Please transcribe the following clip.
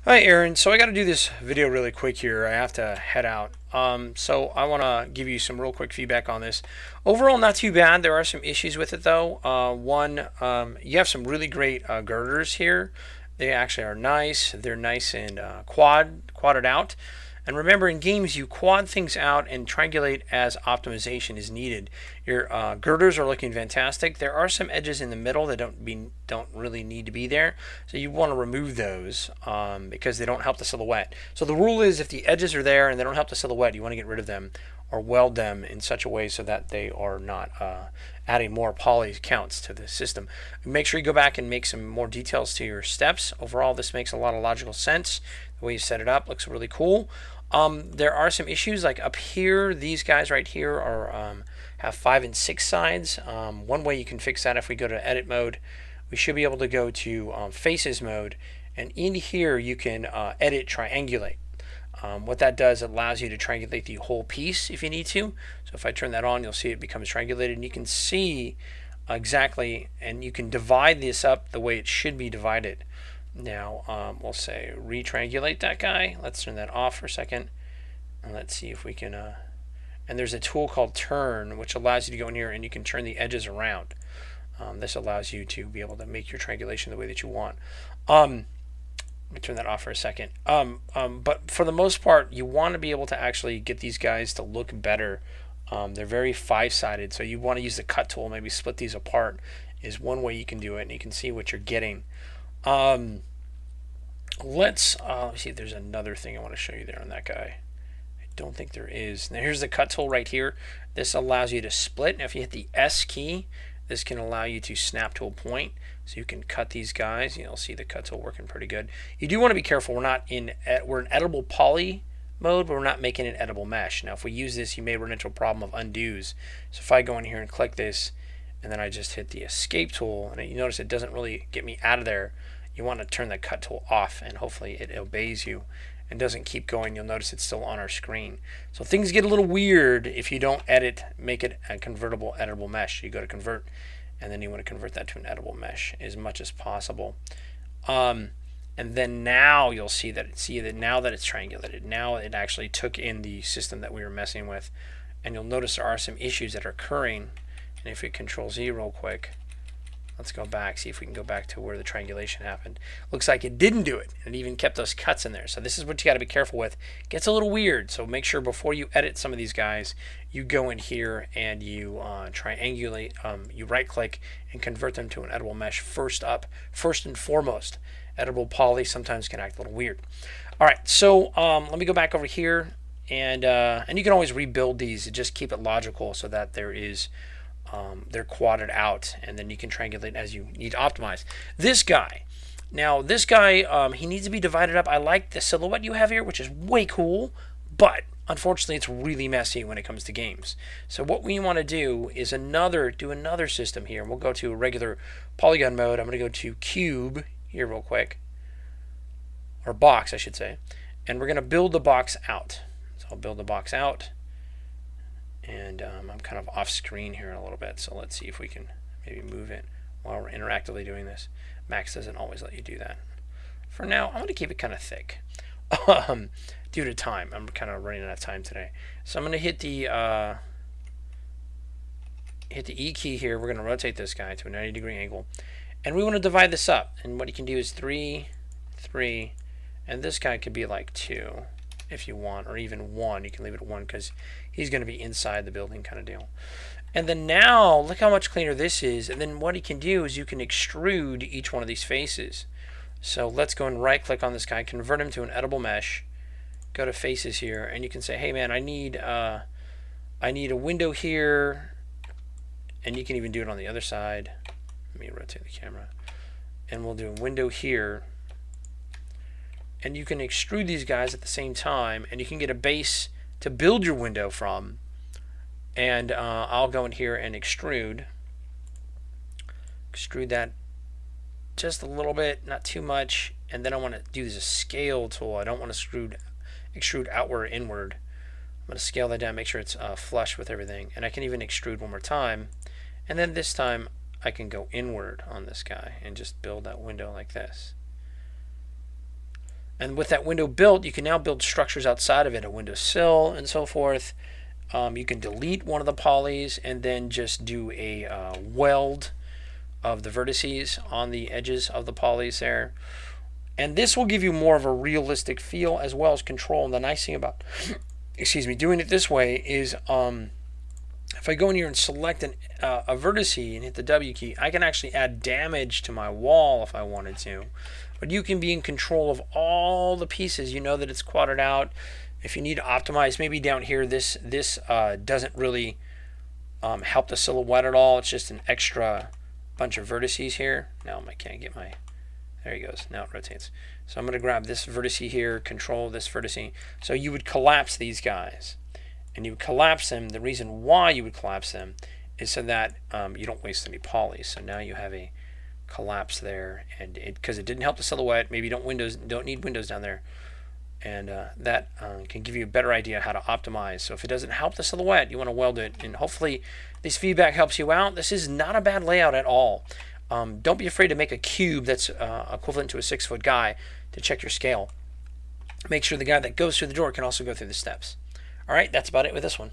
Hi Aaron, so I got to do this video really quick here. I have to head out. So I want to give you some real quick feedback on this. Overall, not too bad. There are some issues with it though. One, you have some really great girders here. They actually are nice. They're nice and quadded out. And remember, in games, you quad things out and triangulate as optimization is needed. Your girders are looking fantastic. There are some edges in the middle that don't really need to be there, so you want to remove those because they don't help the silhouette. So the rule is, if the edges are there and they don't help the silhouette, you want to get rid of them or weld them in such a way so that they are not adding more poly counts to the system. Make sure you go back and make some more details to your steps. Overall, this makes a lot of logical sense. The way you set it up looks really cool. There are some issues like up here. These guys right here are have 5 and 6 sides. One way you can fix that, if we go to edit mode, we should be able to go to faces mode, and in here you can edit triangulate. What that does, it allows you to triangulate the whole piece if you need to. So if I turn that on, you'll see it becomes triangulated, and you can see exactly, and you can divide this up the way it should be divided. Now we'll say retriangulate that guy. Let's turn that off for a second, and let's see if we can and there's a tool called turn, which allows you to go in here and you can turn the edges around. This allows you to be able to make your triangulation the way that you want. Let me turn that off for a second. But for the most part, you want to be able to actually get these guys to look better. They're very 5-sided, so you want to use the cut tool, maybe split these apart is one way you can do it, and you can see what you're getting. Let's see if there's another thing I want to show you there on that guy. I don't think there is. Now here's the cut tool right here. This allows you to split. Now if you hit the S key, this can allow you to snap to a point, so you can cut these guys. You'll see the cut tool working pretty good. You do want to be careful. We're in edible poly mode, but we're not making it edible mesh. Now if we use this, you may run into a problem of undos. So if I go in here and click this, and then I just hit the escape tool, and you notice it doesn't really get me out of there. You want to turn the cut tool off, and hopefully it obeys you and doesn't keep going. You'll notice it's still on our screen. So things get a little weird if you don't make it a convertible editable mesh. You go to convert, and then you want to convert that to an editable mesh as much as possible. And then now you'll see that now that it's triangulated, now it actually took in the system that we were messing with, and you'll notice there are some issues that are occurring. And if we Control Z real quick, let's go back, see if we can go back to where the triangulation happened. Looks like it didn't do it, and it even kept those cuts in there. So this is what you got to be careful with. It gets a little weird, so make sure before you edit some of these guys, you go in here and you triangulate, you right click and convert them to an editable mesh first and foremost. Editable poly sometimes can act a little weird. All right, so let me go back over here, and you can always rebuild these. Just keep it logical so that they're quadded out, and then you can triangulate as you need to optimize. This guy, he needs to be divided up. I like the silhouette you have here, which is way cool, but unfortunately it's really messy when it comes to games. So what we want to do is do another system here. We'll go to a regular polygon mode. I'm going to go to cube here real quick, or box I should say, and we're going to build the box out. So I'll build the box out. And I'm kind of off screen here a little bit, so let's see if we can maybe move it while we're interactively doing this. Max doesn't always let you do that. For now, I'm going to keep it kind of thick due to time. I'm kind of running out of time today. So I'm going to hit the E key here. We're going to rotate this guy to a 90-degree angle. And we want to divide this up. And what you can do is 3, 3, and this guy could be like 2. If you want, or even 1. You can leave it at 1 because he's going to be inside the building kind of deal. And then now look how much cleaner this is. And then what you can do is you can extrude each one of these faces. So let's go and right click on this guy, convert him to an editable mesh, go to faces here, and you can say, hey man, I need a window here, and you can even do it on the other side. Let me rotate the camera, and we'll do a window here. And you can extrude these guys at the same time, and you can get a base to build your window from. And I'll go in here and extrude that just a little bit, not too much. And then I want to do this scale tool. I don't want to extrude outward or inward. I'm going to scale that down, make sure it's flush with everything. And I can even extrude one more time. And then this time I can go inward on this guy and just build that window like this. And with that window built, you can now build structures outside of it, a windowsill and so forth. You can delete one of the polys and then just do a weld of the vertices on the edges of the polys there. And this will give you more of a realistic feel as well as control. And the nice thing about, excuse me, doing it this way is if I go in here and select a vertex and hit the W key, I can actually add damage to my wall if I wanted to. But you can be in control of all the pieces. You know that it's quadded out. If you need to optimize, maybe down here, this doesn't really help the silhouette at all. It's just an extra bunch of vertices here. Now I can't get my, there he goes. Now it rotates. So I'm going to grab this vertex here, control this vertex. So you would collapse these guys. And you would collapse them. The reason why you would collapse them is so that you don't waste any polys. So now you have a collapse there, and because it didn't help the silhouette, maybe you don't need windows down there, and that can give you a better idea how to optimize. So if it doesn't help the silhouette, you want to weld it, and hopefully this feedback helps you out. This is not a bad layout at all. Don't be afraid to make a cube that's equivalent to a 6-foot guy to check your scale. Make sure the guy that goes through the door can also go through the steps. All right, that's about it with this one.